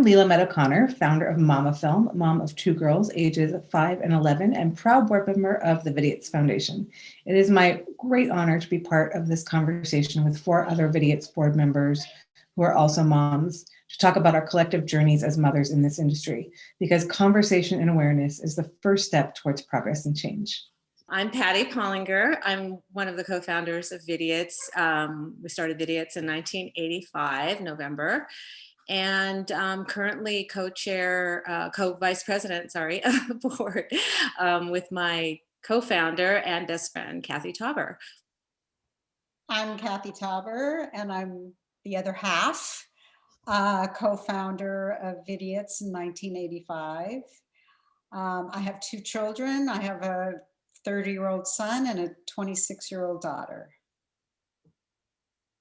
Leela Met-O'Connor, founder of mama.film, mom of two girls, ages 5 and 11, and proud board member of the Vidiots Foundation. It is my great honor to be part of this conversation with 4 other Vidiots board members who are also moms to talk about our collective journeys as mothers in this industry, because conversation and awareness is the first step towards progress and change. I'm Patty Polinger. I'm one of the co-founders of Vidiots. We started Vidiots in 1985, November, and currently co-vice president, of the board with my co-founder and best friend, Cathy Tauber. I'm Cathy Tauber, and I'm the other half, co-founder of Vidiots in 1985. I have 2 children. I have a 30-year-old son and a 26-year-old daughter.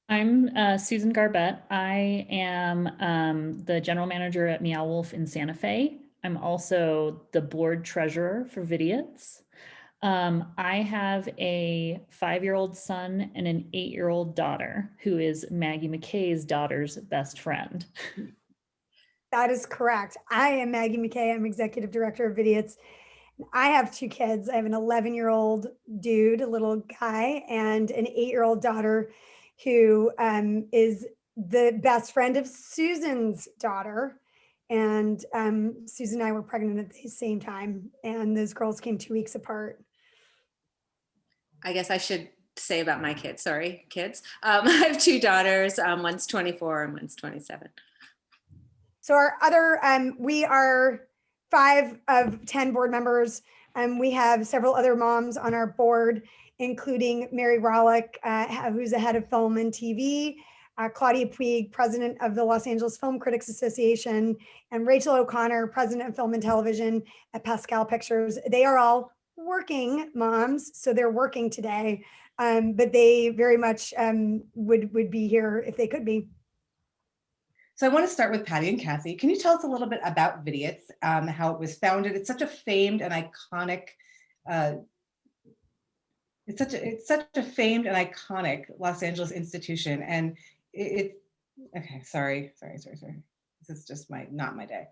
I'm Susan Garbett. I am the general manager at Meow Wolf in Santa Fe. I'm also the board treasurer for Vidiots. I have a 5-year-old son and an 8-year-old daughter who is Maggie Mackay's daughter's best friend. That is correct. I am Maggie Mackay. I'm executive director of Vidiots. I have 2 kids. I have an 11-year-old dude, a little guy, and an 8-year-old daughter who is the best friend of Susan's daughter. And Susan and I were pregnant at the same time, and those girls came 2 weeks apart. I guess I should say about my kids, sorry, kids. I have 2 daughters, one's 24 and one's 27. So our other, we are 5 of 10 board members. We have several other moms on our board, including Mary Rawlick, who's the head of film and TV, Claudia Puig, president of the Los Angeles Film Critics Association, and Rachel O'Connor, president of film and television at Pascal Pictures. They are all working moms, so they're working today, but they very much would be here if they could be. So I want to start with Patty and Cathy. Can you tell us a little bit about Vidiots, how it was founded? It's such a famed and iconic, it's such a famed and iconic Los Angeles institution. And okay, sorry. This is just not my day.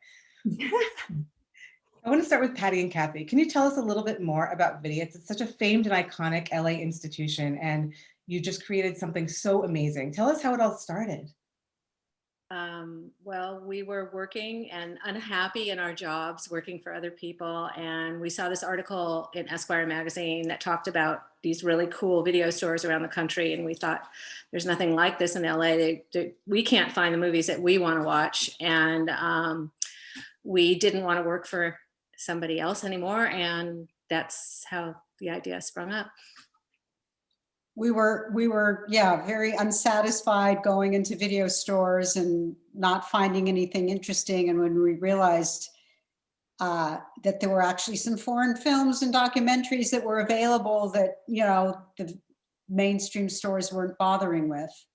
I want to start with Patty and Cathy. Can you tell us a little bit more about Vidiots? It's such a famed and iconic LA institution, and you just created something so amazing. Tell us how it all started. Well, we were working and unhappy in our jobs, working for other people. And we saw this article in Esquire magazine that talked about these really cool video stores around the country. And we thought, there's nothing like this in LA. We can't find the movies that we want to watch. And we didn't want to work for somebody else anymore. And that's how the idea sprung up. We were, yeah, very unsatisfied going into video stores and not finding anything interesting. And when we realized that there were actually some foreign films and documentaries that were available that, you know, the mainstream stores weren't bothering with,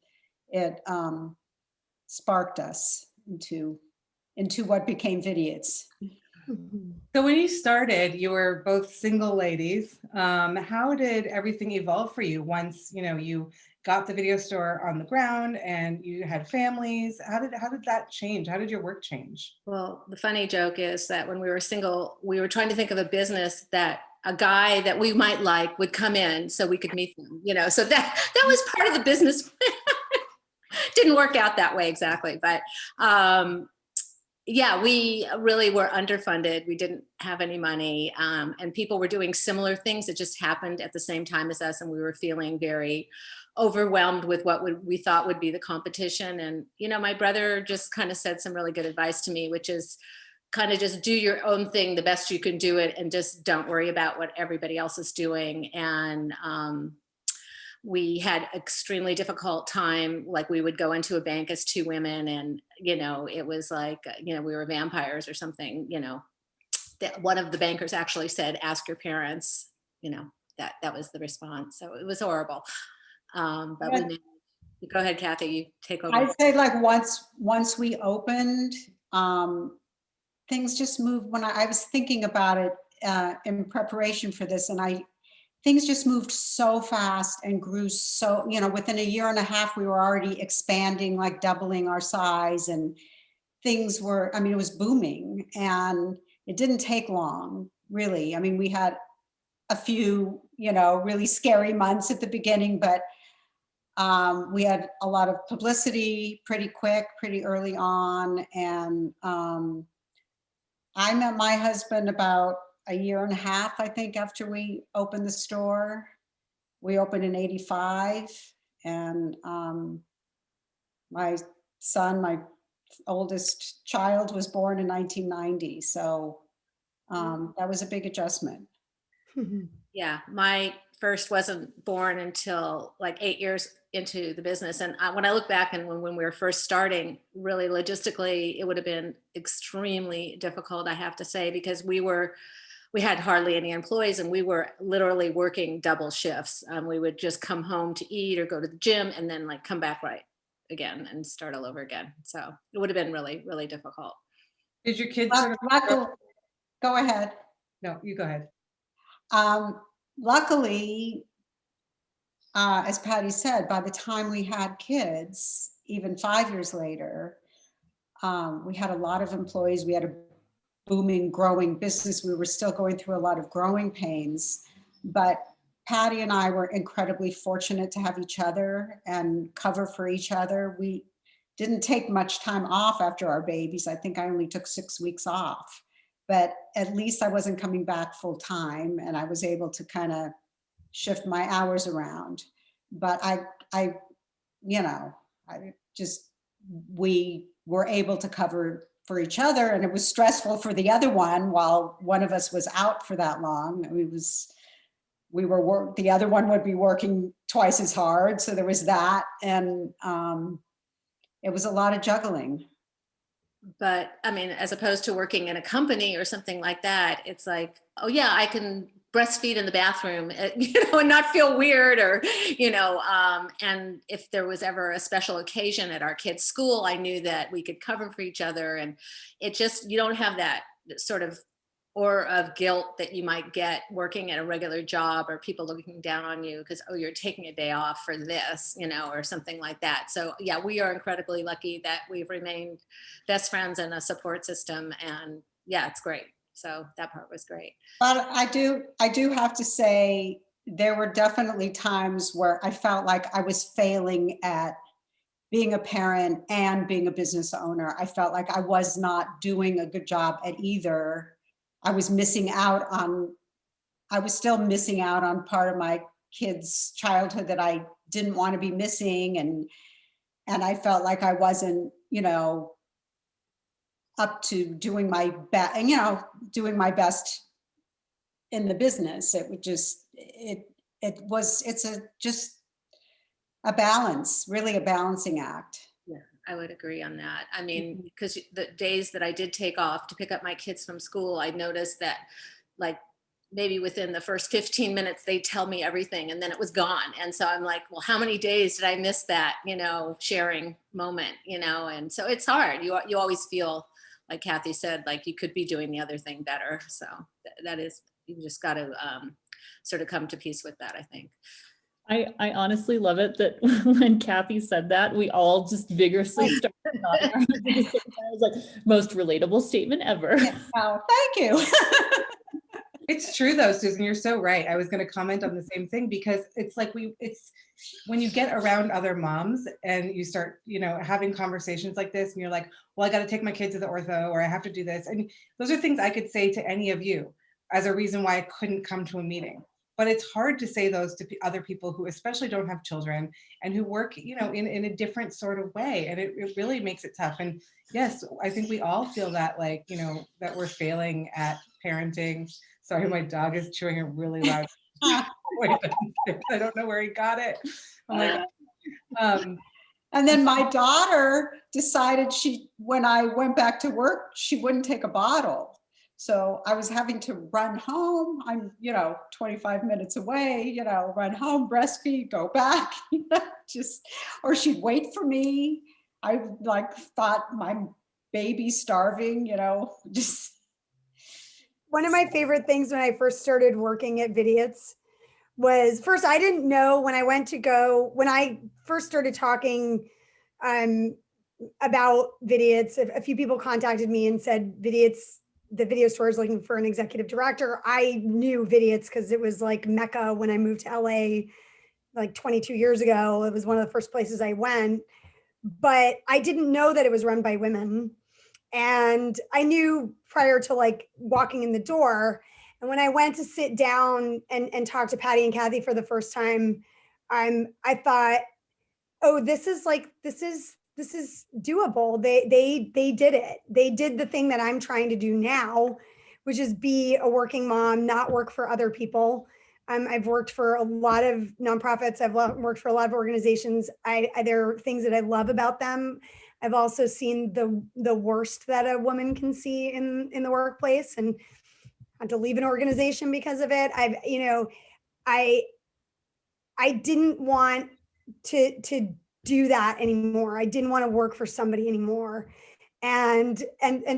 it sparked us into what became Vidiots. So when you started, you were both single ladies. How did everything evolve for you once, you know, you got the video store on the ground and you had families? How did that change? How did your work change? Well, the funny joke is that when we were single, we were trying to think of a business that a guy that we might like would come in so we could meet them, you know, so that was part of the business. Didn't work out that way exactly, but yeah, we really were underfunded. We didn't have any money, and people were doing similar things that just happened at the same time as us, and we were feeling very overwhelmed with what we thought would be the competition. And, you know, my brother just kind of said some really good advice to me, which is kind of just do your own thing the best you can do it, and just don't worry about what everybody else is doing. And we had extremely difficult time. Like, we would go into a bank as 2 women, and, you know, it was like, you know, we were vampires or something, you know. That one of the bankers actually said, ask your parents, you know, that was the response. So it was horrible. But yeah. We managed. Go ahead, Cathy, you take over. I'd say, like, once we opened, things just moved. When I was thinking about it in preparation for this, and things just moved so fast and grew so, you know, within a year and a half, we were already expanding, like doubling our size. And things were, I mean, it was booming, and it didn't take long, really. I mean, we had a few, you know, really scary months at the beginning, but we had a lot of publicity pretty quick, pretty early on. And I met my husband about a year and a half, I think, after we opened the store. We opened in '85, and my son, my oldest child, was born in 1990. So that was a big adjustment. Yeah, my first wasn't born until like 8 years into the business. And when I look back and when we were first starting, really logistically, it would have been extremely difficult, I have to say, because we had hardly any employees, and we were literally working double shifts. We would just come home to eat or go to the gym and then like come back right again and start all over again. So it would have been really, really difficult. Did your kids sort of? Go ahead. No, you go ahead. Luckily, as Patty said, by the time we had kids, even 5 years later, we had a lot of employees. We had a booming, growing business. We were still going through a lot of growing pains, but Patty and I were incredibly fortunate to have each other and cover for each other. We didn't take much time off after our babies. I think I only took 6 weeks off, but at least I wasn't coming back full time, and I was able to kind of shift my hours around. But we were able to cover for each other, and it was stressful for the other one while one of us was out for that long. The other one would be working twice as hard. So there was that. And it was a lot of juggling. But I mean, as opposed to working in a company or something like that, it's like, oh yeah, I can breastfeed in the bathroom, and not feel weird, or, and if there was ever a special occasion at our kids' school, I knew that we could cover for each other. And it just, you don't have that sort of aura of guilt that you might get working at a regular job, or people looking down on you because, oh, you're taking a day off for this, or something like that. So yeah, we are incredibly lucky that we've remained best friends and a support system. And yeah, it's great. So that part was great. But I do have to say, there were definitely times where I felt like I was failing at being a parent and being a business owner. I felt like I was not doing a good job at either. I was still missing out on part of my kids' childhood that I didn't want to be missing. And I felt like I wasn't, up to doing my best, best in the business. It would just, just a balance, really a balancing act. Yeah, I would agree on that. I mean, because the days that I did take off to pick up my kids from school, I noticed that like maybe within the first 15 minutes, they tell me everything and then it was gone. And so I'm like, well, how many days did I miss that, sharing moment, and so it's hard. You always feel, like Cathy said, like you could be doing the other thing better. So that is, you just got to sort of come to peace with that, I think. I honestly love it that when Cathy said that, we all just vigorously started nodding our heads at the same time. It was like, most relatable statement ever. Oh, thank you. It's true though, Susan, you're so right. I was going to comment on the same thing, because it's like when you get around other moms and you start, having conversations like this, and you're like, well, I got to take my kids to the ortho, or I have to do this. And those are things I could say to any of you as a reason why I couldn't come to a meeting. But it's hard to say those to other people who especially don't have children and who work, in a different sort of way. And it really makes it tough. And yes, I think we all feel that, like, that we're failing at parenting. Sorry, my dog is chewing a really loud toy. I don't know where he got it. Oh my God. And then my daughter decided when I went back to work, she wouldn't take a bottle. So I was having to run home. I'm, 25 minutes away, run home, breastfeed, go back, or she'd wait for me. I thought my baby's starving, just. One of my favorite things when I first started working at Vidiots was, first, I didn't know when I first started talking about Vidiots. A few people contacted me and said Vidiots, the video store is looking for an executive director. I knew Vidiots because it was like Mecca when I moved to LA like 22 years ago. It was one of the first places I went, but I didn't know that it was run by women. And I knew prior to like walking in the door. And when I went to sit down and talk to Patty and Cathy for the first time, I thought, oh, this is doable. They did it. They did the thing that I'm trying to do now, which is be a working mom, not work for other people. I've worked for a lot of nonprofits. I've worked for a lot of organizations. There are things that I love about them. I've also seen the worst that a woman can see in the workplace, and had to leave an organization because of it. I didn't want to do that anymore. I didn't want to work for somebody anymore. And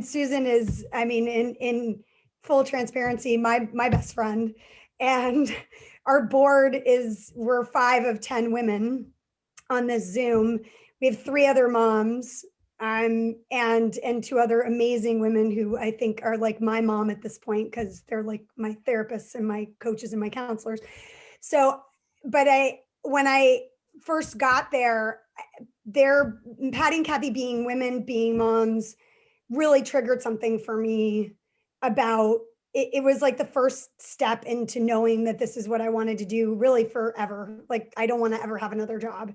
Susan is, I mean, in full transparency, my best friend. And our board we're 5 of 10 women on this Zoom. We have 3 other moms, and 2 other amazing women who I think are like my mom at this point, because they're like my therapists and my coaches and my counselors. So, but when I first got there, Patty and Cathy being women, being moms, really triggered something for me about it was like the first step into knowing that this is what I wanted to do really forever. Like, I don't want to ever have another job.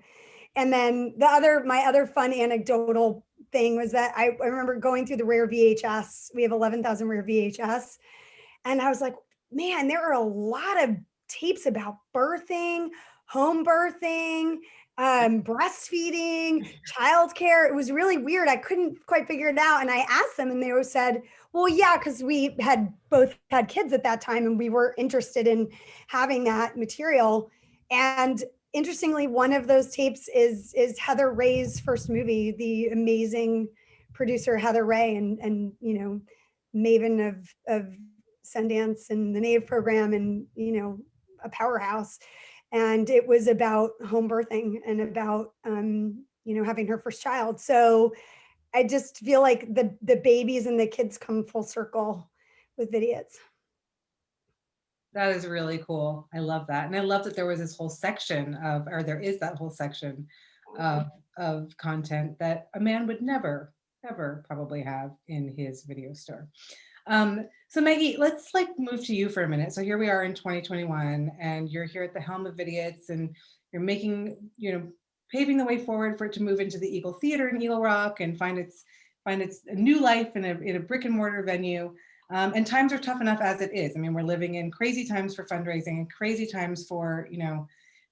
And then my other fun anecdotal thing was that I remember going through the rare VHS. We have 11,000 rare VHS. And I was like, man, there are a lot of tapes about birthing, home birthing, breastfeeding, childcare. It was really weird. I couldn't quite figure it out. And I asked them, and they always said, well, yeah, because we had both had kids at that time, and we were interested in having that material. And interestingly, one of those tapes is Heather Ray's first movie, the amazing producer Heather Ray, and maven of Sundance and the NAVE program, and a powerhouse. And it was about home birthing and about having her first child. So I just feel like the babies and the kids come full circle with Vidiots. That is really cool. I love that. And I love that there was this whole section there is that whole section of content that a man would never, ever probably have in his video store. So Maggie, let's move to you for a minute. So here we are in 2021, and you're here at the helm of Vidiots, and you're making, paving the way forward for it to move into the Eagle Theater in Eagle Rock and find its new life in a brick and mortar venue. And times are tough enough as it is. I mean, we're living in crazy times for fundraising and crazy times for,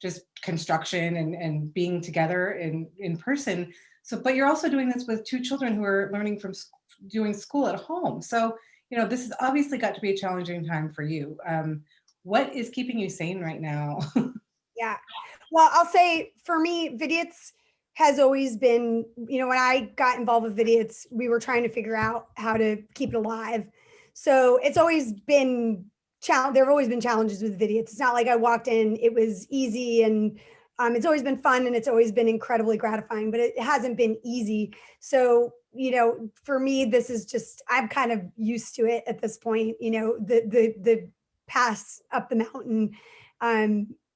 just construction and being together in person. So, but you're also doing this with 2 children who are learning from doing school at home. So, this has obviously got to be a challenging time for you. What is keeping you sane right now? Yeah. Well, I'll say for me, Vidiots has always been, when I got involved with Vidiots, we were trying to figure out how to keep it alive. So it's always been there have always been challenges with Vidiots. It's not like I walked in, it was easy, and it's always been fun, and it's always been incredibly gratifying, but it hasn't been easy. So, for me, this is just, I'm kind of used to it at this point. The pass up the mountain,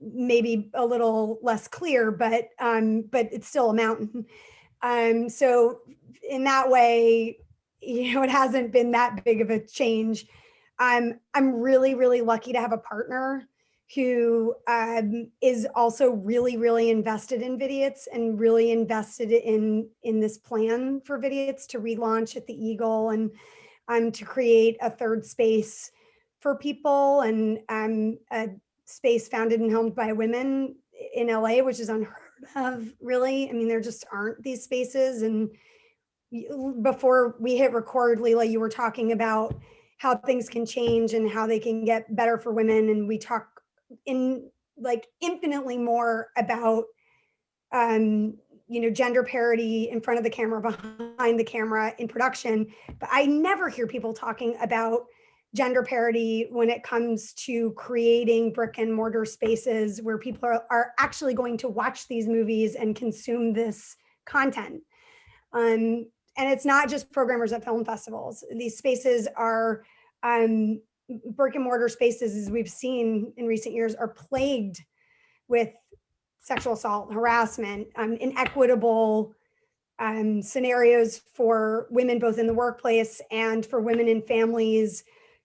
maybe a little less clear, but it's still a mountain. So in that way, it hasn't been that big of a change. I'm really, really lucky to have a partner who is also really, really invested in Vidiots and really invested in this plan for Vidiots to relaunch at the Eagle and to create a third space for people, and a space founded and helmed by women in LA, which is unheard of, really. I mean, there just aren't these spaces. And before we hit record, Leila, you were talking about how things can change and how they can get better for women. And we talk infinitely more about, gender parity in front of the camera, behind the camera, in production. But I never hear people talking about gender parity when it comes to creating brick and mortar spaces where people are actually going to watch these movies and consume this content. And it's not just programmers at film festivals. These spaces are brick and mortar spaces, as we've seen in recent years, are plagued with sexual assault, harassment, inequitable scenarios for women, both in the workplace and for women in families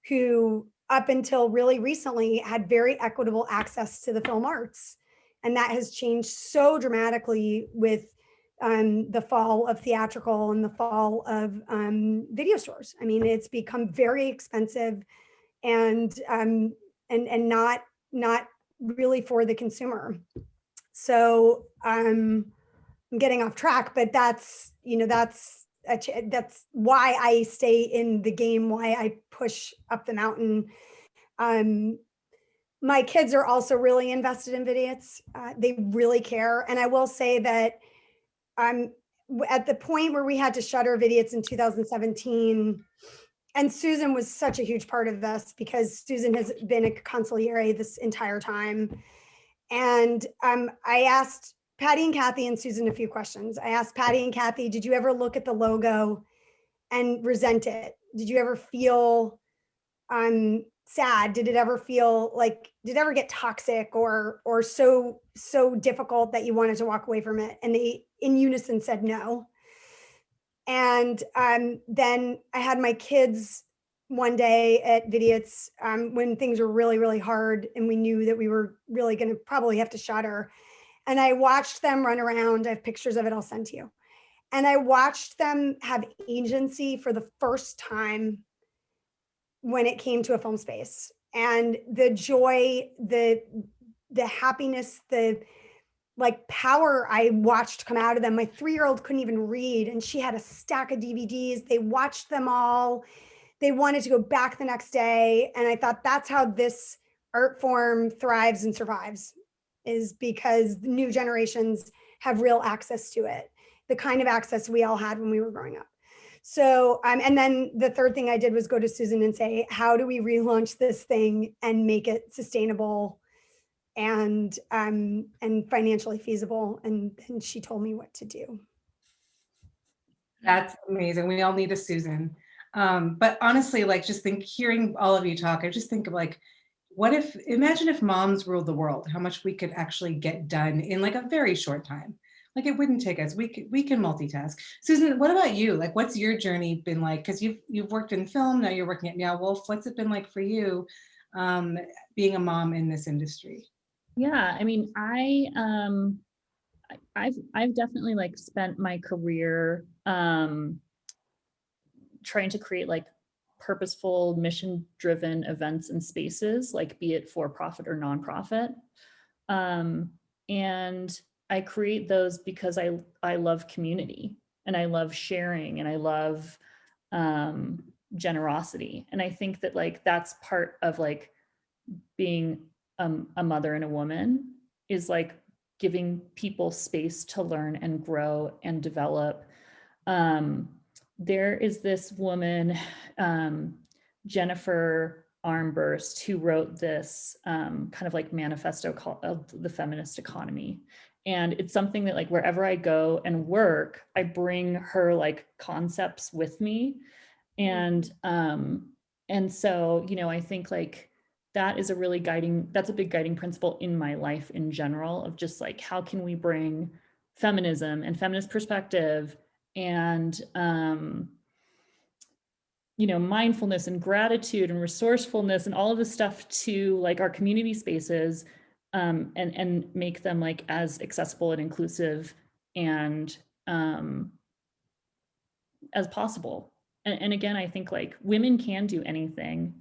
who, up until really recently, had very equitable access to the film arts. And that has changed so dramatically with the fall of theatrical and the fall of video stores. I mean, it's become very expensive and not really for the consumer. So I'm getting off track, but that's why I stay in the game, why I push up the mountain. My kids are also really invested in Vidiots. They really care. And I will say that at the point where we had to shutter Vidiots in 2017, and Susan was such a huge part of this because Susan has been a consigliere this entire time. And I asked Patty and Cathy and Susan a few questions. I asked Patty and Cathy, did you ever look at the logo and resent it? Did you ever feel sad? Did it ever feel like, did it ever get toxic or so difficult that you wanted to walk away from it? And they in unison said no. And then I had my kids one day at Vidiots when things were really, really hard and we knew that we were really going to probably have to shutter. And I watched them run around. I have pictures of it, I'll send to you. And I watched them have agency for the first time when it came to a film space. And the joy, the happiness, the like power I watched come out of them. My 3-year-old couldn't even read and she had a stack of DVDs. They watched them all. They wanted to go back the next day. And I thought that's how this art form thrives and survives, is because new generations have real access to it, the kind of access we all had when we were growing up. So, and then the third thing I did was go to Susan and say, how do we relaunch this thing and make it sustainable and financially feasible? And she told me what to do. That's amazing. We all need a Susan. But honestly, like hearing all of you talk, I just think of like, imagine if moms ruled the world, how much we could actually get done in like a very short time. Like it wouldn't take us, we can multitask. Susan, what about you? Like, what's your journey been like? Because you've worked in film, now you're working at Meow Wolf. What's it been like for you being a mom in this industry? Yeah, I mean, I've definitely like spent my career trying to create like purposeful, mission-driven events and spaces, like be it for profit or nonprofit. And I create those because I love community and I love sharing and I love generosity. And I think that like that's part of like being a mother and a woman, is like giving people space to learn and grow and develop. There is this woman, Jennifer Armburst, who wrote this kind of like manifesto called The Feminist Economy. And it's something that like wherever I go and work, I bring her like concepts with me. And so, you know, I think like that is that's a big guiding principle in my life in general, of just like, how can we bring feminism and feminist perspective and, you know, mindfulness and gratitude and resourcefulness and all of this stuff to like our community spaces, and make them like as accessible and inclusive and as possible. And again, I think like women can do anything.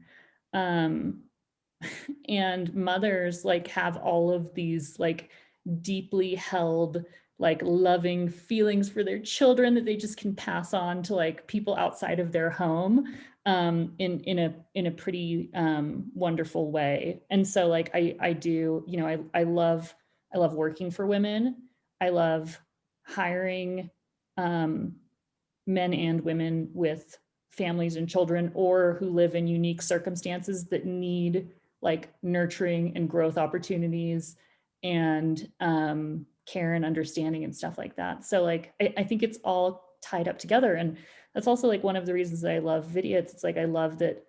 And mothers like have all of these like deeply held, like loving feelings for their children that they just can pass on to like people outside of their home in a pretty wonderful way. And so like I do, you know, I love working for women. I love hiring men and women with families and children, or who live in unique circumstances that need like nurturing and growth opportunities and care and understanding and stuff like that. So like, I think it's all tied up together. And that's also like one of the reasons that I love Vidiots. It's like, I love that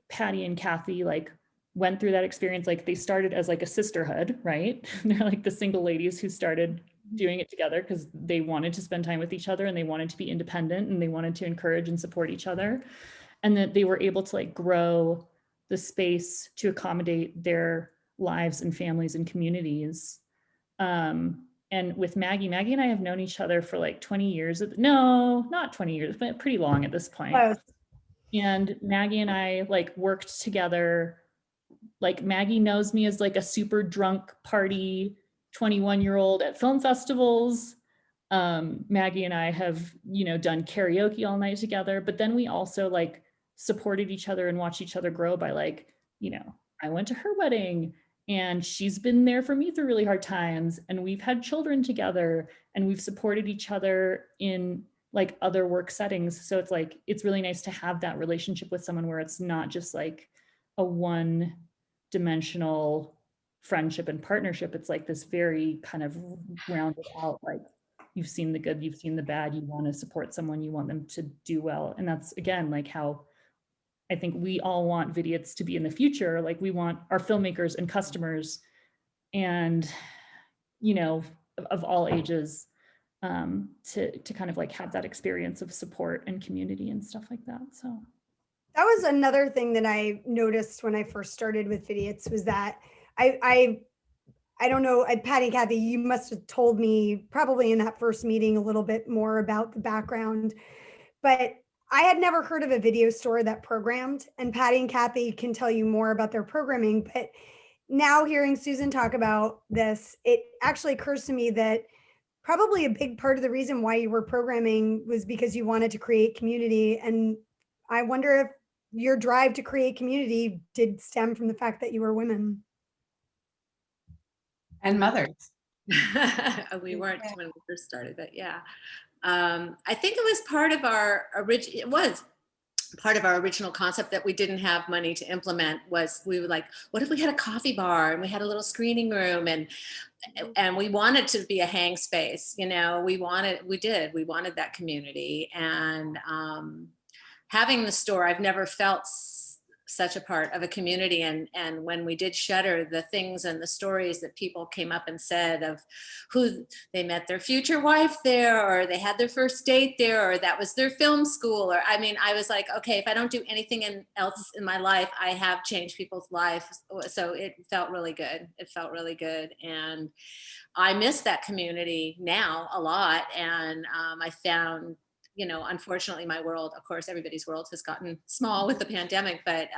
Patty and Cathy like went through that experience. Like they started as like a sisterhood, right? They're like the single ladies who started doing it together because they wanted to spend time with each other and they wanted to be independent and they wanted to encourage and support each other. And that they were able to like grow the space to accommodate their lives and families and communities. And with Maggie and I have known each other for like 20 years. No, not 20 years, but pretty long at this point. Close. And Maggie and I like worked together. Like Maggie knows me as like a super drunk party 21-year-old at film festivals. Maggie and I have, you know, done karaoke all night together, but then we also like supported each other and watched each other grow by like, you know, I went to her wedding and she's been there for me through really hard times, and we've had children together and we've supported each other in like other work settings. So it's like, it's really nice to have that relationship with someone where it's not just like a one-dimensional friendship and partnership. It's like this very kind of rounded out, like you've seen the good, you've seen the bad, you want to support someone, you want them to do well. And that's again, like how I think we all want Vidiots to be in the future. Like we want our filmmakers and customers and, you know, of all ages to kind of like have that experience of support and community and stuff like that. So That was another thing that I noticed when I first started with Vidiots was that I don't know, Patty and Cathy, you must have told me probably in that first meeting a little bit more about the background, but I had never heard of a video store that programmed, and Patty and Cathy can tell you more about their programming. But now hearing Susan talk about this, it actually occurs to me that probably a big part of the reason why you were programming was because you wanted to create community. And I wonder if your drive to create community did stem from the fact that you were women. And mothers. We weren't when we first started, but yeah. I think it was part of our original concept that we didn't have money to implement. Was we were like, what if we had a coffee bar and we had a little screening room, and we wanted to be a hang space, you know, we wanted that community. And having the store, I've never felt such a part of a community. And when we did Shutter, the things and the stories that people came up and said of who they met their future wife there, or they had their first date there, or that was their film school, or I mean, I was like, okay, if I don't do anything else in my life, I have changed people's lives. So it felt really good. And I miss that community now a lot. And I found, you know, unfortunately, my world, of course, everybody's world has gotten small with the pandemic, but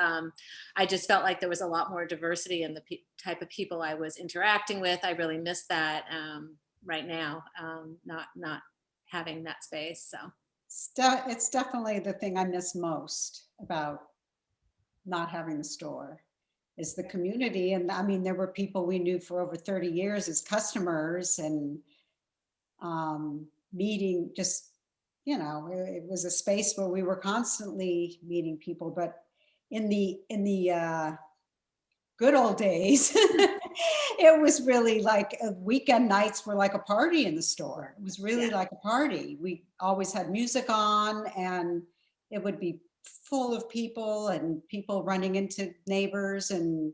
I just felt like there was a lot more diversity in the type of people I was interacting with. I really miss that right now, not having that space. So It's definitely the thing I miss most about not having the store is the community. And I mean, there were people we knew for over 30 years as customers, and meeting just, you know, it was a space where we were constantly meeting people. But in the good old days, it was really like weekend nights were like a party in the store. It was really like a party. We always had music on, and it would be full of people, and people running into neighbors and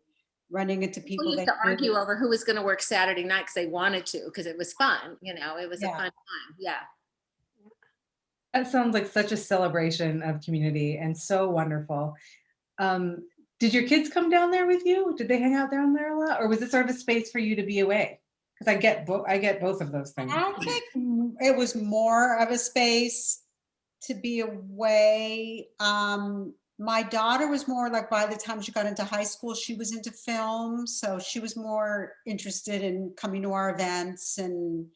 running into people. We used to argue over who was going to work Saturday night because they wanted to, because it was fun. You know, it was a fun time. Yeah. That sounds like such a celebration of community and so wonderful. Did your kids come down there with you? Did they hang out down there a lot, or was it sort of a space for you to be away? Because I get both of those things. I think it was more of a space to be away. My daughter was more like, by the time she got into high school, she was into film, so she was more interested in coming to our events. And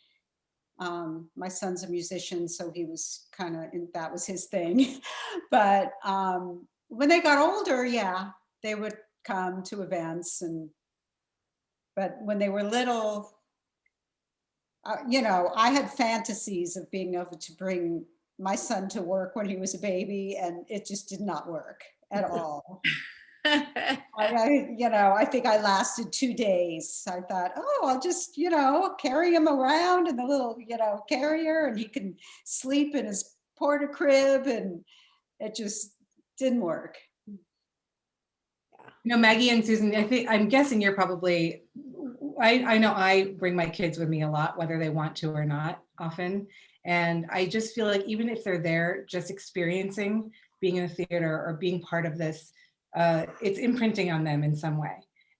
my son's a musician, so he was kind of, that was his thing. But when they got older, yeah, they would come to events. But when they were little, you know, I had fantasies of being able to bring my son to work when he was a baby, and it just did not work at all. I think I lasted 2 days. I thought, oh, I'll just, carry him around in the little, carrier, and he can sleep in his porta crib, and it just didn't work. Maggie and Susan, I'm guessing you're probably, I know I bring my kids with me a lot, whether they want to or not often. And I just feel like even if they're there, just experiencing being in a theater or being part of this, it's imprinting on them in some way.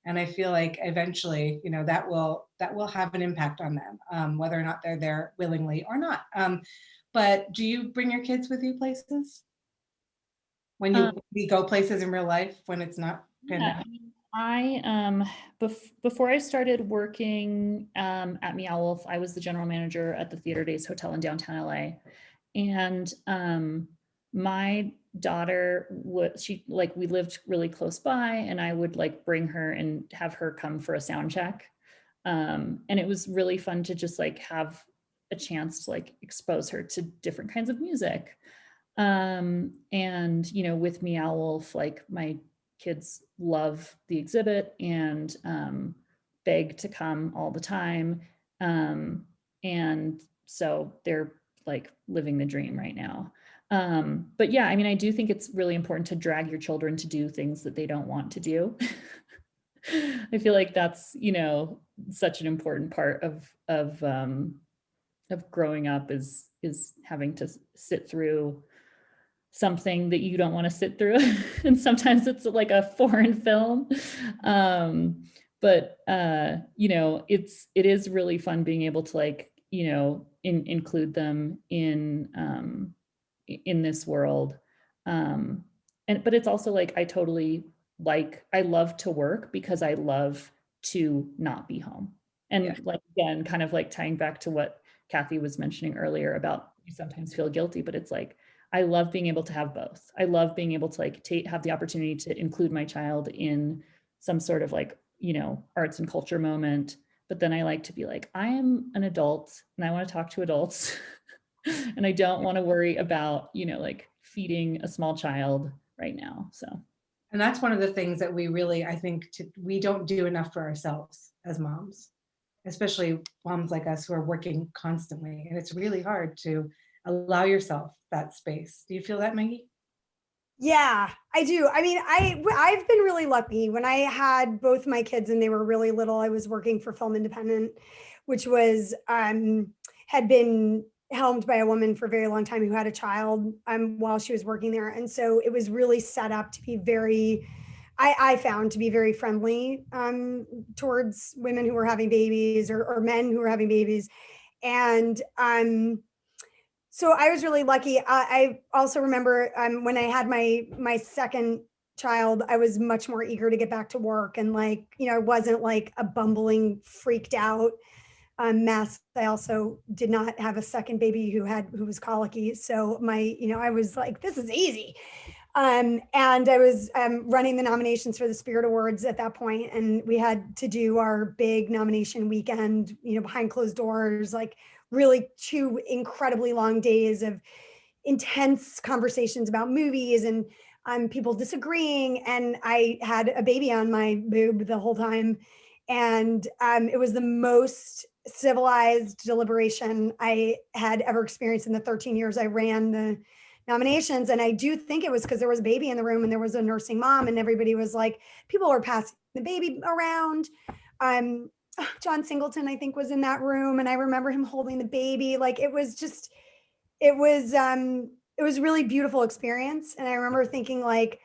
And I feel like eventually, that will have an impact on them, whether or not they're there willingly or not. But do you bring your kids with you places? When you go places in real life when it's not pandemic? I before I started working at Meow Wolf, I was the general manager at the Theater Days Hotel in downtown LA. And my daughter we lived really close by, and I would bring her and have her come for a sound check. And it was really fun to just have a chance to expose her to different kinds of music. And with Meow Wolf, my kids love the exhibit and beg to come all the time. And so they're living the dream right now. But yeah, I do think it's really important to drag your children to do things that they don't want to do. I feel like that's, such an important part of growing up is having to sit through something that you don't want to sit through. And sometimes it's a foreign film. But it is really fun being able to include them in this world. But it's also I love to work because I love to not be home. And again, kind of tying back to what Cathy was mentioning earlier about you sometimes feel guilty, but it's I love being able to have both. I love being able to have the opportunity to include my child in some sort of arts and culture moment. But then I like to be I am an adult and I want to talk to adults and I don't want to worry about, feeding a small child right now. So. And that's one of the things that we really, I think, we don't do enough for ourselves as moms, especially moms like us who are working constantly. And it's really hard to allow yourself that space. Do you feel that, Maggie? Yeah, I do. I've been really lucky. When I had both my kids and they were really little, I was working for Film Independent, which was had been helmed by a woman for a very long time who had a child while she was working there. And so it was really set up to be I found to be very friendly towards women who were having babies or men who were having babies. And so I was really lucky. I also remember when I had my second child, I was much more eager to get back to work. And I wasn't a bumbling, freaked out mess. I also did not have a second baby who was colicky. So I was this is easy. And I was running the nominations for the Spirit Awards at that point. And we had to do our big nomination weekend, behind closed doors, really 2 incredibly long days of intense conversations about movies and people disagreeing. And I had a baby on my boob the whole time. And it was the most civilized deliberation I had ever experienced in the 13 years I ran the nominations. And I do think it was because there was a baby in the room and there was a nursing mom and everybody was people were passing the baby around. John Singleton, I think, was in that room. And I remember him holding the baby. It was a really beautiful experience. And I remember thinking I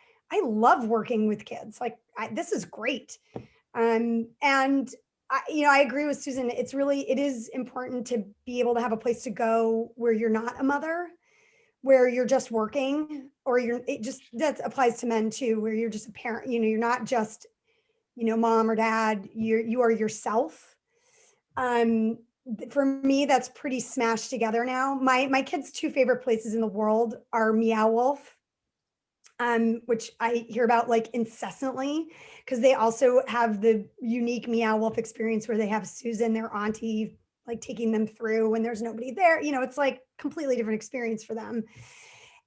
love working with kids. This is great. And I agree with Susan. It is important to be able to have a place to go where you're not a mother, where you're just working, or that applies to men too, where you're just a parent, you're not just, mom or dad, you are yourself. For me, that's pretty smashed together now. My kids' 2 favorite places in the world are Meow Wolf, which I hear about incessantly, because they also have the unique Meow Wolf experience where they have Susan, their auntie, taking them through when there's nobody there. It's completely different experience for them.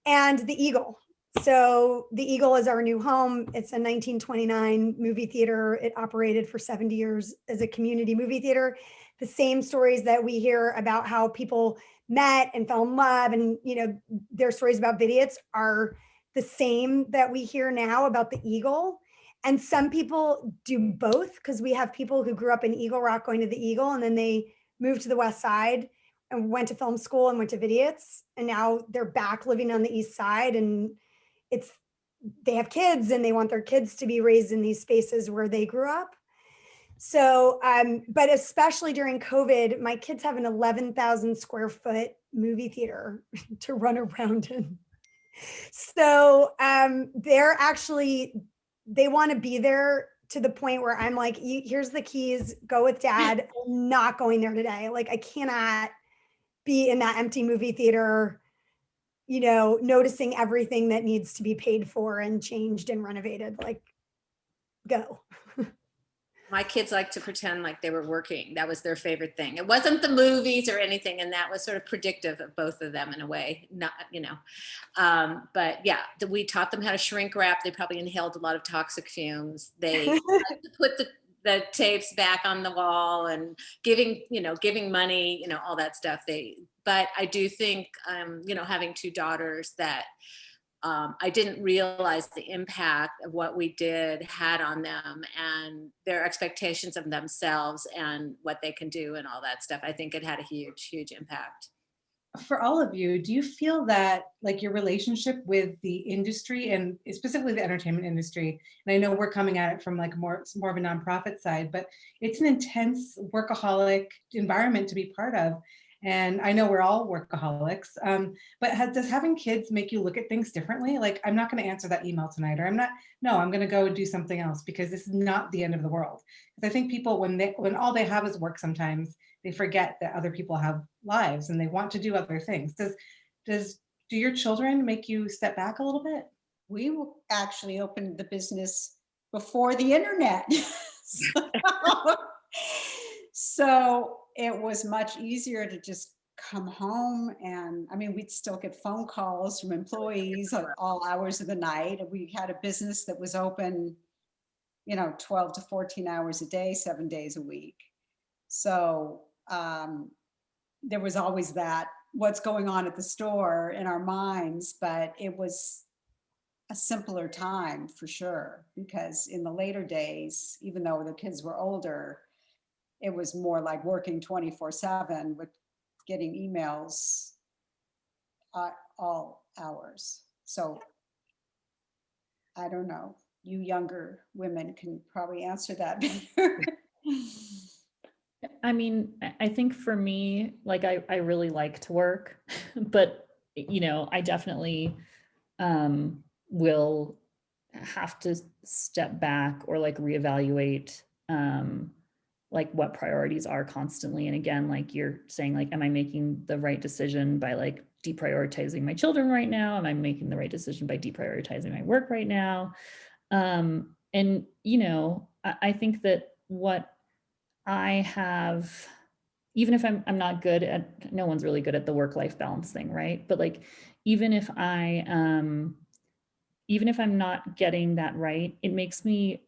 And the Eagle, So the Eagle is our new home. It's a 1929 movie theater. It operated for 70 years as a community movie theater. The same stories that we hear about how people met and fell in love, and their stories about Vidiots are the same that we hear now about the Eagle. And some people do both, because we have people who grew up in Eagle Rock going to the Eagle, and then they moved to the West Side and went to film school and went to Vidiots, and now they're back living on the East Side, and they have kids and they want their kids to be raised in these spaces where they grew up. So, but especially during COVID, my kids have an 11,000 square foot movie theater to run around in. So they want to be there to the point where I'm like, here's the keys, go with dad. I'm not going there today. Like, I cannot be in that empty movie theater, noticing everything that needs to be paid for and changed and renovated. Like, go. My kids like to pretend like they were working. That was their favorite thing. It wasn't the movies or anything, and that was sort of predictive of both of them in a way. Not, but yeah, we taught them how to shrink wrap. They probably inhaled a lot of toxic fumes. They like to put the tapes back on the wall and giving money, all that stuff. But I do think, having two daughters, that I didn't realize the impact of what we did had on them and their expectations of themselves and what they can do and all that stuff. I think it had a huge, huge impact. For all of you, do you feel that like your relationship with the industry, and specifically the entertainment industry, and I know we're coming at it from like more of a nonprofit side, but it's an intense workaholic environment to be part of. And I know we're all workaholics, but does having kids make you look at things differently? Like, I'm not going to answer that email tonight, or I'm going to go do something else, because this is not the end of the world. Because I think people, when all they have is work, sometimes they forget that other people have lives and they want to do other things. Do your children make you step back a little bit? We actually opened the business before the internet. So it was much easier to just come home, and I mean, we'd still get phone calls from employees at all hours of the night. We had a business that was open, 12 to 14 hours a day, 7 days a week. So there was always that, what's going on at the store in our minds, but it was a simpler time for sure, because in the later days, even though the kids were older, it was more like working 24/7 with getting emails all hours. So I don't know, you younger women can probably answer that better. I mean, I think for me, like I really like to work, but I definitely will have to step back or like reevaluate like what priorities are constantly. And again, like you're saying, like, am I making the right decision by like deprioritizing my children right now? Am I making the right decision by deprioritizing my work right now? And I think that what I have, even if I'm not good at, no one's really good at the work-life balance thing, right? But like, even if I'm not getting that right, it makes me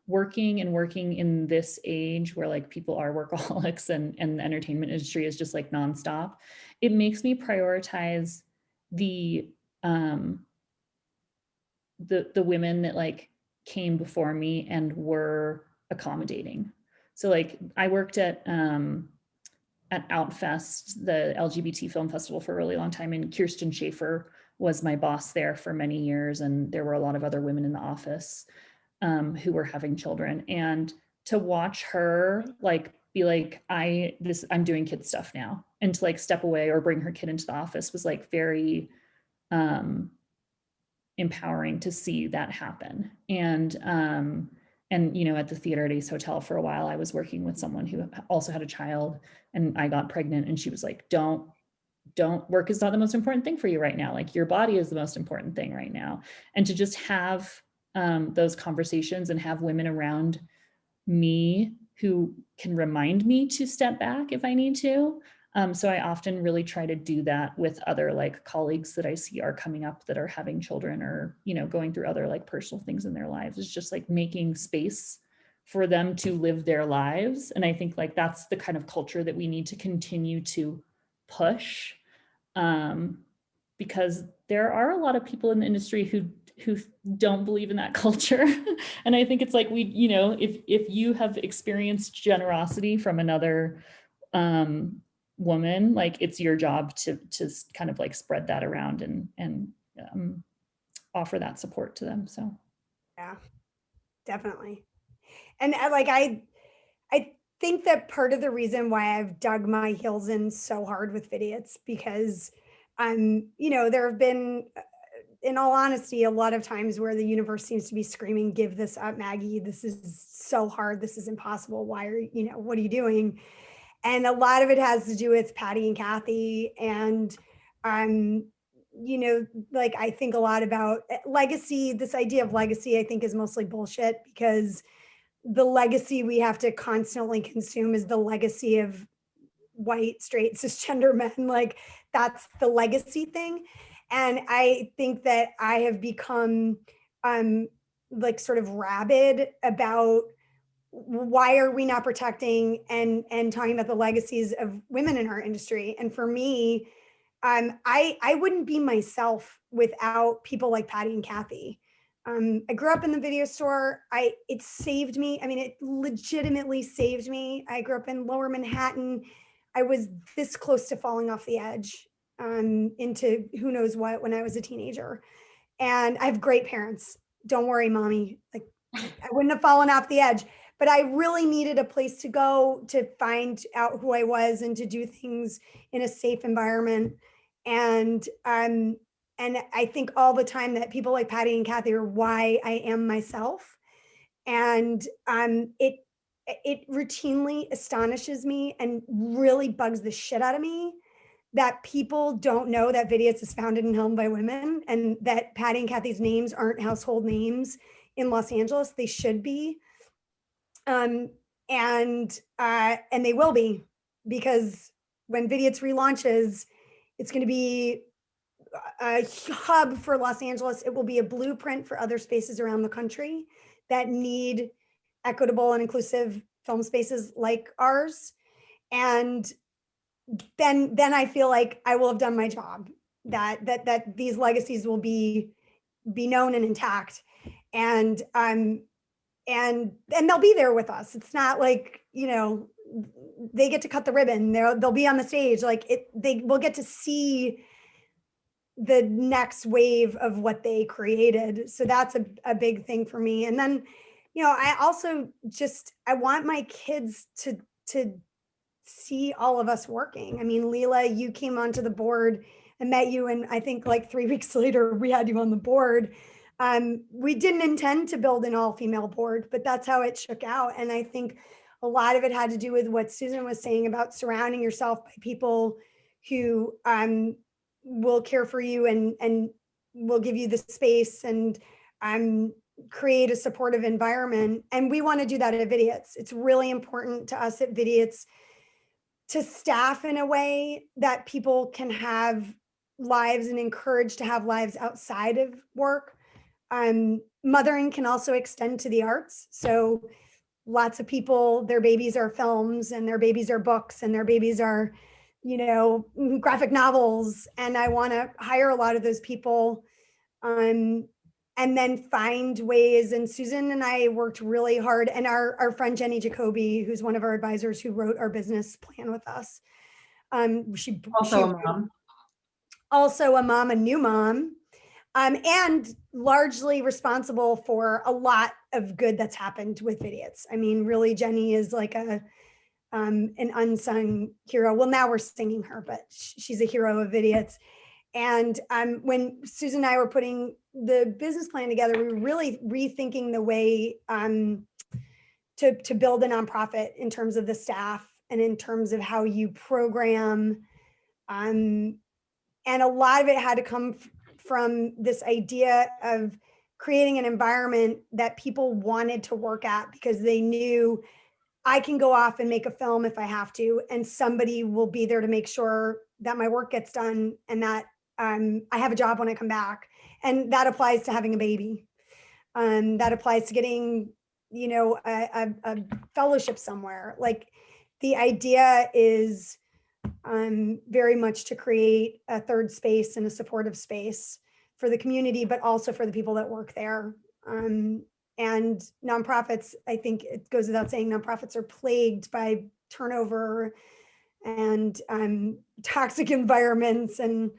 working in this age where like people are workaholics and the entertainment industry is just like nonstop. It makes me prioritize the women that like came before me and were accommodating. So like I worked at Outfest, the LGBT film festival, for a really long time, and Kirsten Schaefer was my boss there for many years, and there were a lot of other women in the office who were having children, and to watch her like be like, I'm doing kid stuff now, and to like step away or bring her kid into the office was like very empowering to see that happen. And at the Theater at Ace Hotel for a while, I was working with someone who also had a child, and I got pregnant, and she was like, don't work is not the most important thing for you right now. Like, your body is the most important thing right now. And to just have those conversations and have women around me who can remind me to step back if I need to, So I often really try to do that with other like colleagues that I see are coming up that are having children or, you know, going through other like personal things in their lives. It's just like making space for them to live their lives. And I think like that's the kind of culture that we need to continue to push, because there are a lot of people in the industry who don't believe in that culture. And I think it's like, we, you know, if you have experienced generosity from another woman, like it's your job to kind of like spread that around and offer that support to them. So Yeah, definitely. And I think that part of the reason why I've dug my heels in so hard with Vidiots, because you know, there have been, in all honesty, a lot of times where the universe seems to be screaming, give this up, Maggie. This is so hard. This is impossible. Why are you know, what are you doing? And a lot of it has to do with Patty and Cathy. And, you know, like I think a lot about legacy. This idea of legacy, I think, is mostly bullshit, because the legacy we have to constantly consume is the legacy of white, straight, cisgender men. Like that's the legacy thing. And I think that I have become like sort of rabid about why are we not protecting and talking about the legacies of women in our industry. And for me, I wouldn't be myself without people like Patty and Cathy. I grew up in the video store. It saved me. I mean, it legitimately saved me. I grew up in Lower Manhattan. I was this close to falling off the edge into who knows what when I was a teenager. And I have great parents. Don't worry, mommy. Like I wouldn't have fallen off the edge, but I really needed a place to go to find out who I was and to do things in a safe environment. And I think all the time that people like Patty and Cathy are why I am myself. And it routinely astonishes me and really bugs the shit out of me that people don't know that Vidiots is founded and helmed by women, and that Patty and Cathy's names aren't household names in Los Angeles. They should be. And they will be, because when Vidiots relaunches, it's going to be a hub for Los Angeles. It will be a blueprint for other spaces around the country that need equitable and inclusive film spaces like ours. And then I feel like I will have done my job, that these legacies will be known and intact. And they'll be there with us. It's not like, you know, they get to cut the ribbon. They'll be on the stage. Like they will get to see the next wave of what they created. So that's a big thing for me. And then, you know, I also I want my kids to see all of us working. I mean, Leela, you came onto the board and met you, and I think like 3 weeks later, we had you on the board. We didn't intend to build an all-female board, but that's how it shook out. And I think a lot of it had to do with what Susan was saying about surrounding yourself by people who will care for you and will give you the space and create a supportive environment. And we want to do that at Vidiots. It's really important to us at Vidiots to staff in a way that people can have lives and encouraged to have lives outside of work. Mothering can also extend to the arts. So lots of people, their babies are films and their babies are books and their babies are, you know, graphic novels. And I want to hire a lot of those people and then find ways. And Susan and I worked really hard, and our friend Jenny Jacoby, who's one of our advisors who wrote our business plan with us. She also a mom, a new mom, and largely responsible for a lot of good that's happened with Vidiots. I mean, really, Jenny is like an unsung hero. Well, now we're singing her, but she's a hero of Vidiots. And when Susan and I were putting the business plan together, we were really rethinking the way to build a nonprofit in terms of the staff and in terms of how you program. And a lot of it had to come from this idea of creating an environment that people wanted to work at, because they knew I can go off and make a film if I have to, and somebody will be there to make sure that my work gets done and that I have a job when I come back. And that applies to having a baby. That applies to getting, you know, a fellowship somewhere. Like, the idea is very much to create a third space and a supportive space for the community, but also for the people that work there. And nonprofits, I think it goes without saying, nonprofits are plagued by turnover and toxic environments and,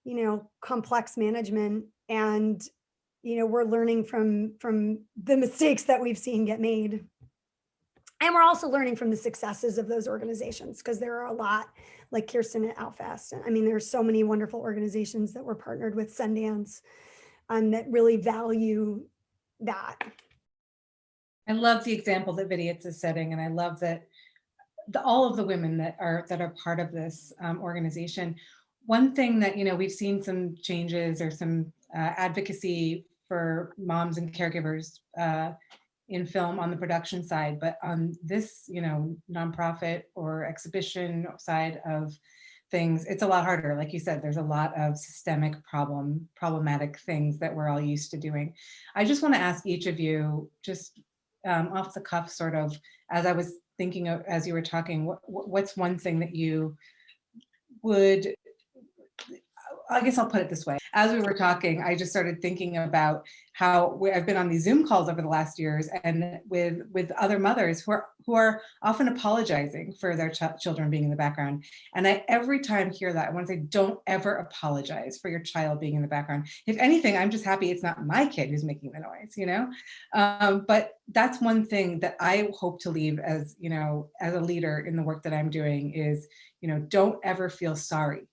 you know, complex management. And, you know, we're learning from the mistakes that we've seen get made. And we're also learning from the successes of those organizations, because there are a lot, like Kirsten at Outfast. I mean, there's so many wonderful organizations that we're partnered with, Sundance, that really value that. I love the example that Vidiots is setting, and I love that all of the women that are part of this organization. One thing that, you know, we've seen some changes or some advocacy for moms and caregivers in film on the production side, but on this, you know, nonprofit or exhibition side of things, it's a lot harder. Like you said, there's a lot of systemic problematic things that we're all used to doing. I just want to ask each of you, just off the cuff, sort of, as I was thinking of, as you were talking, what's one thing that you would, I guess I'll put it this way. As we were talking, I just started thinking about how I've been on these Zoom calls over the last years, and with other mothers who are often apologizing for their children being in the background. And I every time hear that, I want to say, don't ever apologize for your child being in the background. If anything, I'm just happy it's not my kid who's making the noise, you know? But that's one thing that I hope to leave as, you know, as a leader in the work that I'm doing is, you know, don't ever feel sorry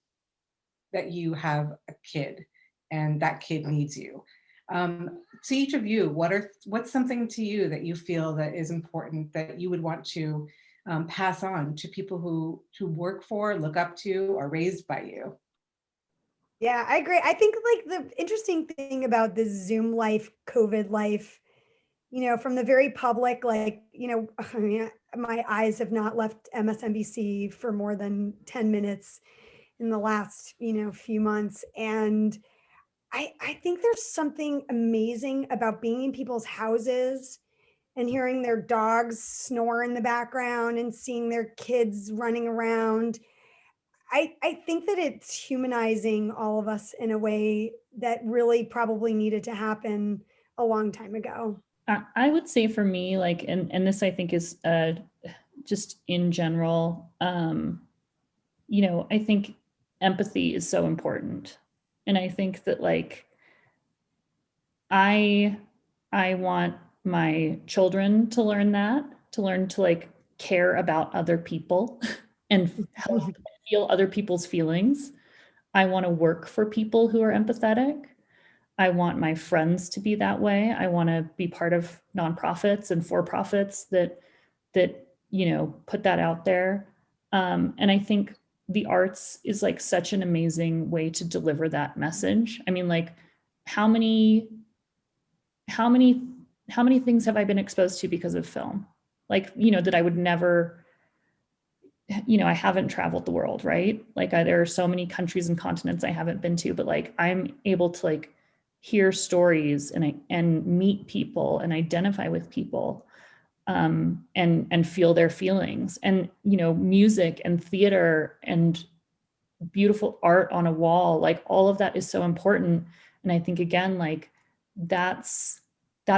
that you have a kid and that kid needs you. To each of you, what's something to you that you feel that is important that you would want to pass on to people who work for, look up to, or raised by you? Yeah, I agree. I think, like, the interesting thing about the Zoom life, COVID life, you know, from the very public, like, you know, I mean, my eyes have not left MSNBC for more than 10 minutes in the last, you know, few months. And I think there's something amazing about being in people's houses and hearing their dogs snore in the background and seeing their kids running around. I think that it's humanizing all of us in a way that really probably needed to happen a long time ago. I would say for me, like, and this I think is just in general, you know, I think empathy is so important. And I think that, like, I want my children to learn that, to learn to, like, care about other people and help feel other people's feelings. I want to work for people who are empathetic. I want my friends to be that way. I want to be part of nonprofits and for-profits that, you know, put that out there. And I think the arts is, like, such an amazing way to deliver that message. I mean, like, how many things have I been exposed to because of film? Like, you know, that I would never, you know, I haven't traveled the world, right? Like, there are so many countries and continents I haven't been to, but, like, I'm able to, like, hear stories and meet people and identify with people, and feel their feelings. And, you know, music and theater and beautiful art on a wall, like, all of that is so important. And I think, again, like, that's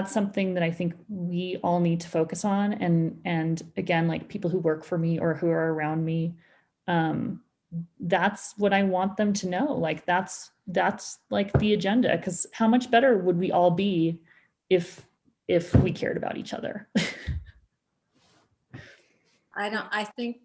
something that I think we all need to focus on. And again, like, people who work for me or who are around me, that's what I want them to know. Like, that's like the agenda, because how much better would we all be if we cared about each other? I think,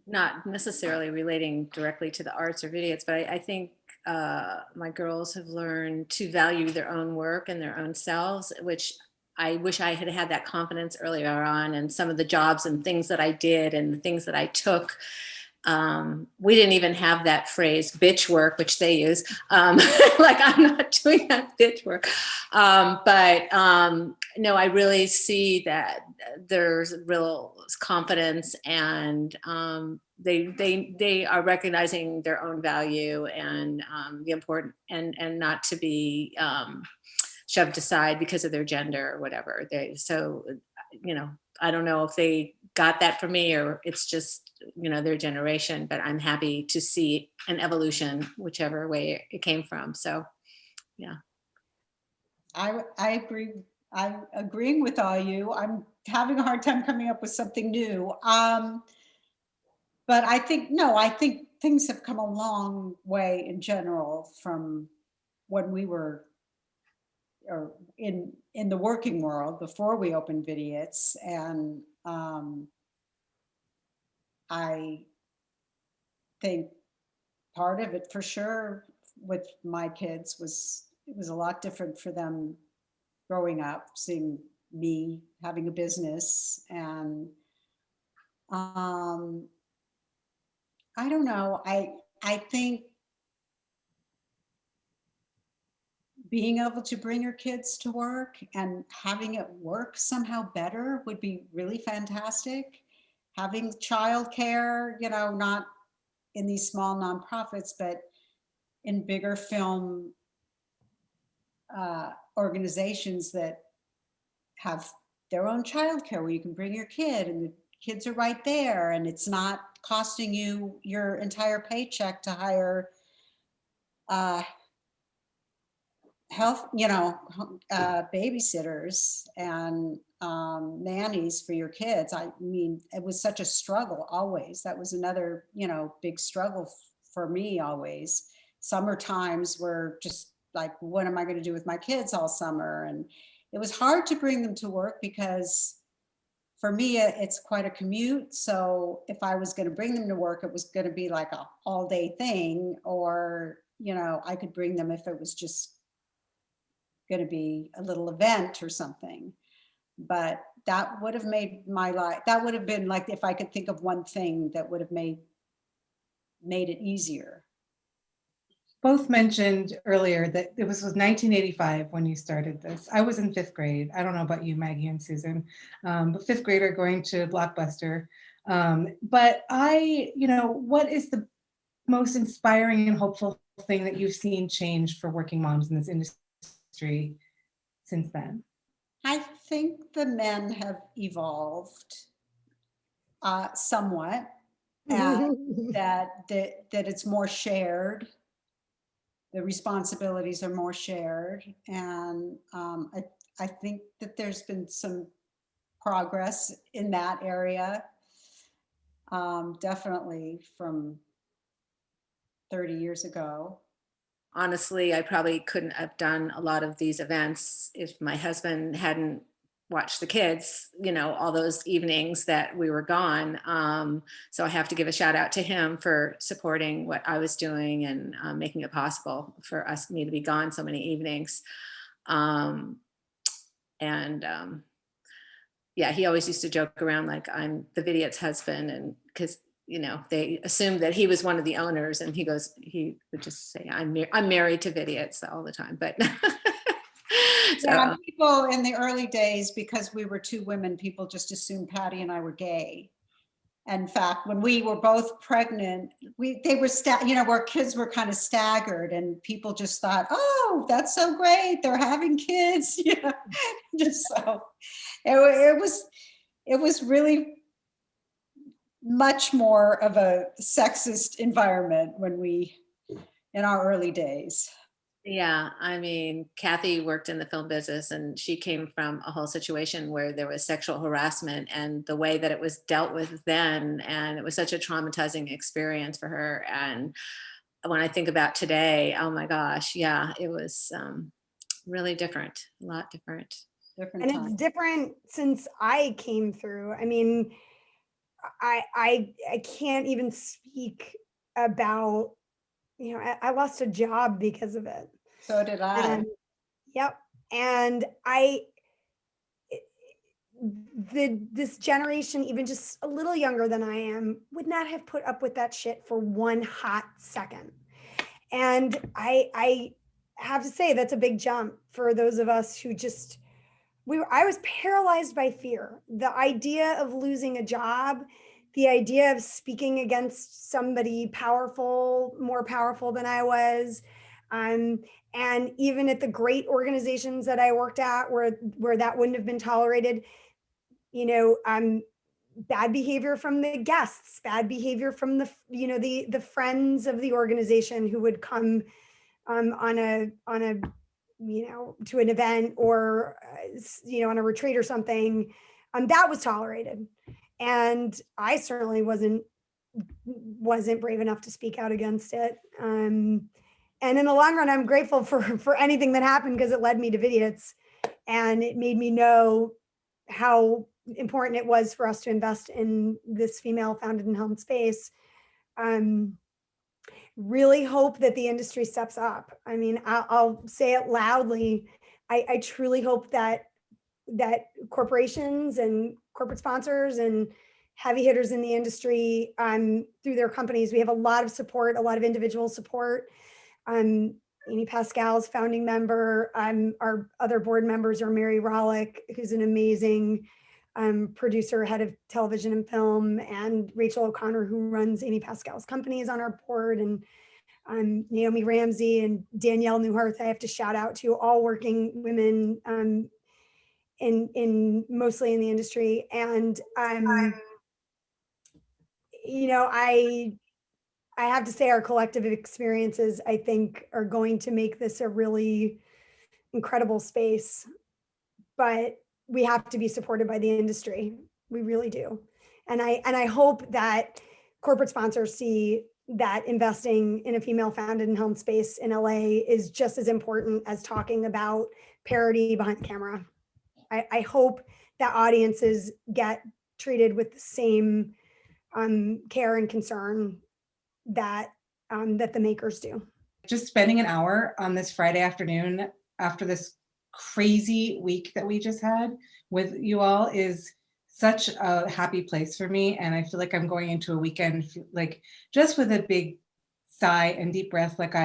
not necessarily relating directly to the arts or Vidiots, but I think my girls have learned to value their own work and their own selves, which I wish I had had that confidence earlier on. And some of the jobs and things that I did and the things that I took we didn't even have that phrase bitch work, which they use. Like, I'm not doing that bitch work. No, I really see that there's real confidence, and they are recognizing their own value and the important, and not to be shoved aside because of their gender or whatever. I don't know if they got that from me or it's just, their generation, but I'm happy to see an evolution, whichever way it came from. So, yeah. I agree. I'm agreeing with all you. I'm having a hard time coming up with something new. But I think things have come a long way in general from when we were in the working world before we opened Vidiots. And I think part of it for sure with my kids was, it was a lot different for them growing up, seeing me having a business. And I don't know, I think being able to bring your kids to work and having it work somehow better would be really fantastic. Having childcare, not in these small nonprofits, but in bigger film organizations that have their own childcare where you can bring your kid and the kids are right there, and it's not costing you your entire paycheck to hire health, babysitters and nannies for your kids. I mean, it was such a struggle always. That was another, big struggle for me always. Summer times were just like, what am I going to do with my kids all summer? And it was hard to bring them to work because for me, it's quite a commute. So if I was going to bring them to work, it was going to be like a all day thing, or, I could bring them if it was just going to be a little event or something. But that would have made my life, that would have been like, if I could think of one thing that would have made it easier. Both mentioned earlier that it was 1985 when you started this. I was in 5th grade. I don't know about you, Maggie and Susan, but 5th grader going to Blockbuster. But what is the most inspiring and hopeful thing that you've seen change for working moms in this industry since then? I think the men have evolved somewhat, and that it's more shared. The responsibilities are more shared, and I think that there's been some progress in that area, definitely from 30 years ago. Honestly, I probably couldn't have done a lot of these events if my husband hadn't watched the kids, all those evenings that we were gone. So I have to give a shout out to him for supporting what I was doing and making it possible for me to be gone so many evenings. Yeah, he always used to joke around like I'm the Vidiots husband, and because they assumed that he was one of the owners, and he would just say, I'm married to Vidiots all the time. But so, yeah, people in the early days, because we were 2 women, people just assumed Patty and I were gay. In fact, when we were both pregnant, our kids were kind of staggered, and people just thought, oh, that's so great, they're having kids. Just so it was really much more of a sexist environment in our early days. yeah, I mean, Cathy worked in the film business, and she came from a whole situation where there was sexual harassment, and the way that it was dealt with then, and it was such a traumatizing experience for her. And when I think about today, oh my gosh, yeah, it was really different, a lot different. And it's different since I came through. I mean, I can't even speak about, I lost a job because of it. So did I. And, yep. And this generation, even just a little younger than I am, would not have put up with that shit for one hot second. And I have to say that's a big jump for those of us who just, I was paralyzed by fear. The idea of losing a job, the idea of speaking against somebody powerful, more powerful than I was. And even at the great organizations that I worked at where that wouldn't have been tolerated, you know, bad behavior from the guests, bad behavior from the, you know, the friends of the organization who would come on a, you know, to an event or, you know, on a retreat or something, that was tolerated. And I certainly wasn't brave enough to speak out against it. And in the long run, I'm grateful for anything that happened because it led me to Vidiots, and it made me know how important it was for us to invest in this female founded and helmed space. Really hope that the industry steps up. I mean, I'll say it loudly. I truly hope that corporations and corporate sponsors and heavy hitters in the industry, through their companies, we have a lot of support, a lot of individual support. Amy Pascal's founding member. Our other board members are Mary Rollick, who's an amazing producer, head of television and film, and Rachel O'Connor, who runs Amy Pascal's company, is on our board, and Naomi Ramsey and Danielle Newhart, I have to shout out to, all working women in mostly in the industry. And you know, I have to say our collective experiences, I think, are going to make this a really incredible space, but we have to be supported by the industry. We really do. And I hope that corporate sponsors see that investing in a female founded and helmed space in LA is just as important as talking about parity behind the camera. I hope that audiences get treated with the same care and concern that the makers do. Just spending an hour on this Friday afternoon after this crazy week that we just had with you all is such a happy place for me. And I feel like I'm going into a weekend like just with a big sigh and deep breath, like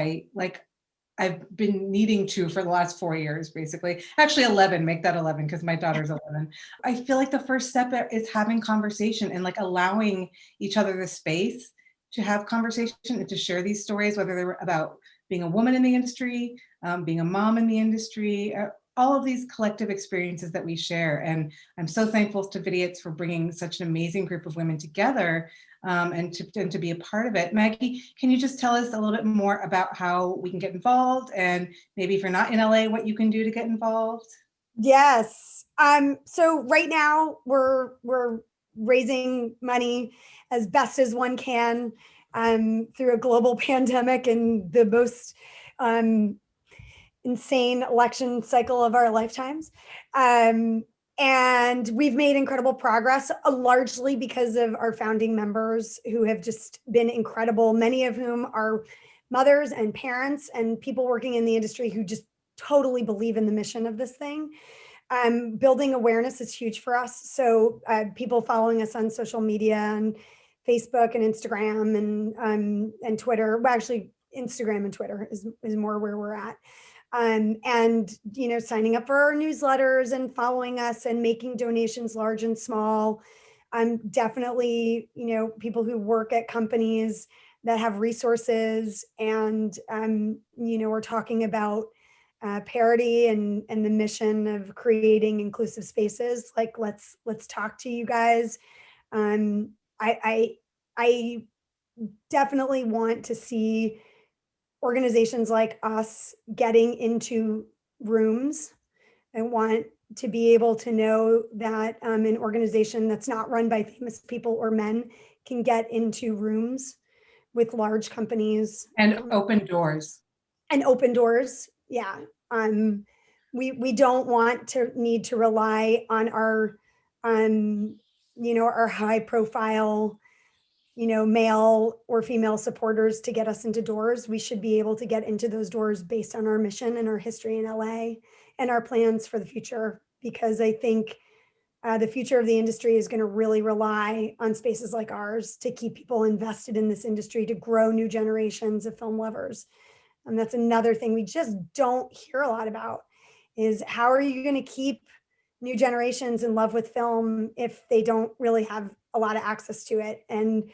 I've been needing to for the last 4 years, basically. Actually 11, make that 11 because my daughter's 11. I feel like the first step is having conversation and like allowing each other the space to have conversation and to share these stories, whether they're about being a woman in the industry, being a mom in the industry, all of these collective experiences that we share. And I'm so thankful to Vidiots for bringing such an amazing group of women together and to be a part of it. Maggie, can you just tell us a little bit more about how we can get involved, and maybe if you're not in LA, what you can do to get involved? Yes. So right now we're raising money as best as one can through a global pandemic and the most insane election cycle of our lifetimes. And we've made incredible progress, largely because of our founding members who have just been incredible, many of whom are mothers and parents and people working in the industry who just totally believe in the mission of this thing. Building awareness is huge for us. So people following us on social media and Facebook and Instagram and Twitter. Well, actually, Instagram and Twitter is more where we're at. And you know, signing up for our newsletters and following us and making donations large and small. Definitely, you know, people who work at companies that have resources and you know, we're talking about parity and the mission of creating inclusive spaces. Like, let's talk to you guys. I definitely want to see organizations like us getting into rooms. I want to be able to know that an organization that's not run by famous people or men can get into rooms with large companies. And open doors. And open doors, yeah. We don't want to need to rely on our, you know, our high profile, you know, male or female supporters to get us into doors. We should be able to get into those doors based on our mission and our history in LA and our plans for the future. Because I think the future of the industry is going to really rely on spaces like ours to keep people invested in this industry, to grow new generations of film lovers. And that's another thing we just don't hear a lot about, is how are you going to keep new generations in love with film if they don't really have a lot of access to it? And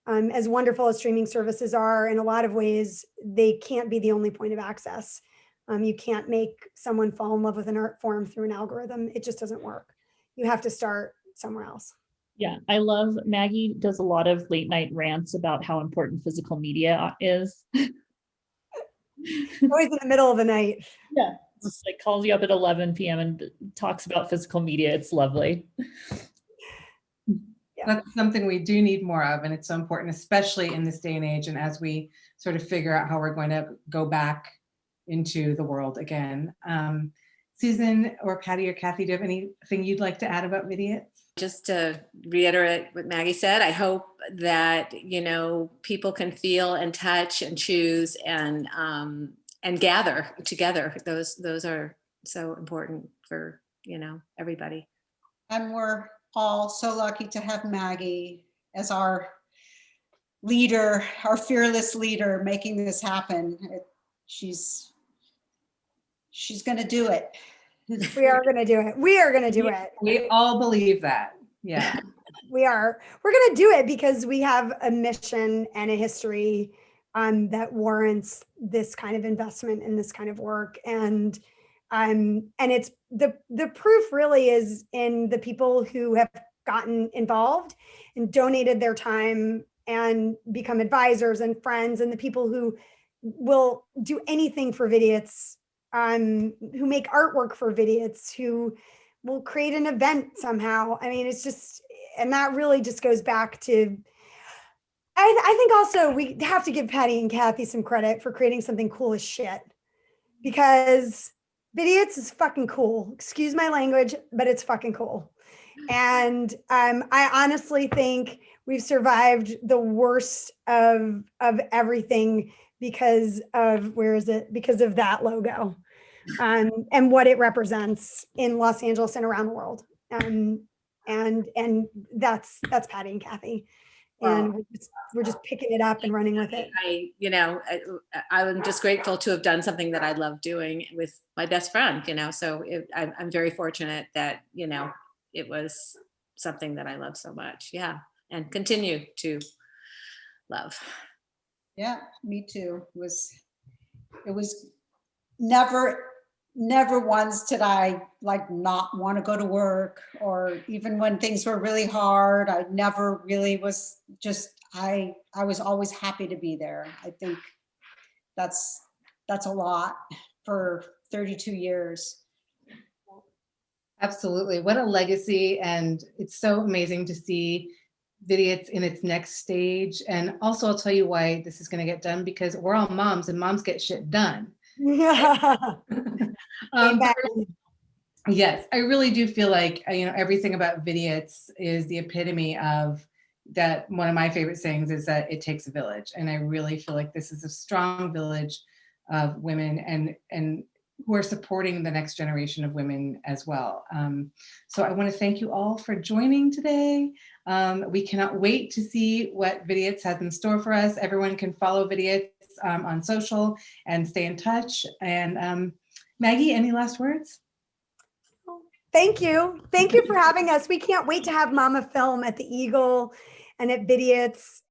as wonderful as streaming services are, in a lot of ways, they can't be the only point of access. You can't make someone fall in love with an art form through an algorithm. It just doesn't work. You have to start somewhere else. Yeah, I love Maggie does a lot of late night rants about how important physical media is. Always in the middle of the night. Yeah, just like calls you up at 11 p.m. and talks about physical media. It's lovely. Yeah. That's something we do need more of, and it's so important, especially in this day and age, and as we sort of figure out how we're going to go back into the world again. Susan or Patty or Cathy, do you have anything you'd like to add about Vidiots? Just to reiterate what Maggie said, I hope that, you know, people can feel and touch and choose and gather together. Those are so important for, you know, everybody. And we're all so lucky to have Maggie as our leader, our fearless leader, making this happen. She's going to do it. We are going to do it. We are going to do it. We all believe that. Yeah. We are. We're going to do it because we have a mission and a history that warrants this kind of investment in this kind of work. And it's the proof really is in the people who have gotten involved and donated their time and become advisors and friends, and the people who will do anything for Vidiots, who make artwork for Vidiots, who will create an event somehow. I mean, it's just, and that really just goes back to, I think also we have to give Patty and Cathy some credit for creating something cool as shit, because Vidiots is fucking cool. Excuse my language, but it's fucking cool. And I honestly think we've survived the worst of everything because of, because of that logo. And what it represents in Los Angeles and around the world. And that's Patty and Cathy. And we're just picking it up and running with it. I'm just grateful to have done something that I love doing with my best friend, you know, so I'm very fortunate that, you know, it was something that I love so much. Yeah. And continue to love. Yeah, me too. It was never once did I like not want to go to work, or even when things were really hard, I never really was just, I was always happy to be there. I think that's a lot for 32 years. Absolutely. What a legacy. And it's so amazing to see Vidiots in its next stage. And also I'll tell you why this is going to get done, because we're all moms and moms get shit done. Yes, I really do feel like, you know, everything about Vidiots is the epitome of that. One of my favorite sayings is that it takes a village. And I really feel like this is a strong village of women and who are supporting the next generation of women as well. So I want to thank you all for joining today. We cannot wait to see what Vidiots has in store for us. Everyone can follow Vidiots on social and stay in touch. And Maggie, any last words? Thank you. Thank you for having us. We can't wait to have Mama Film at the Eagle and at Vidiots.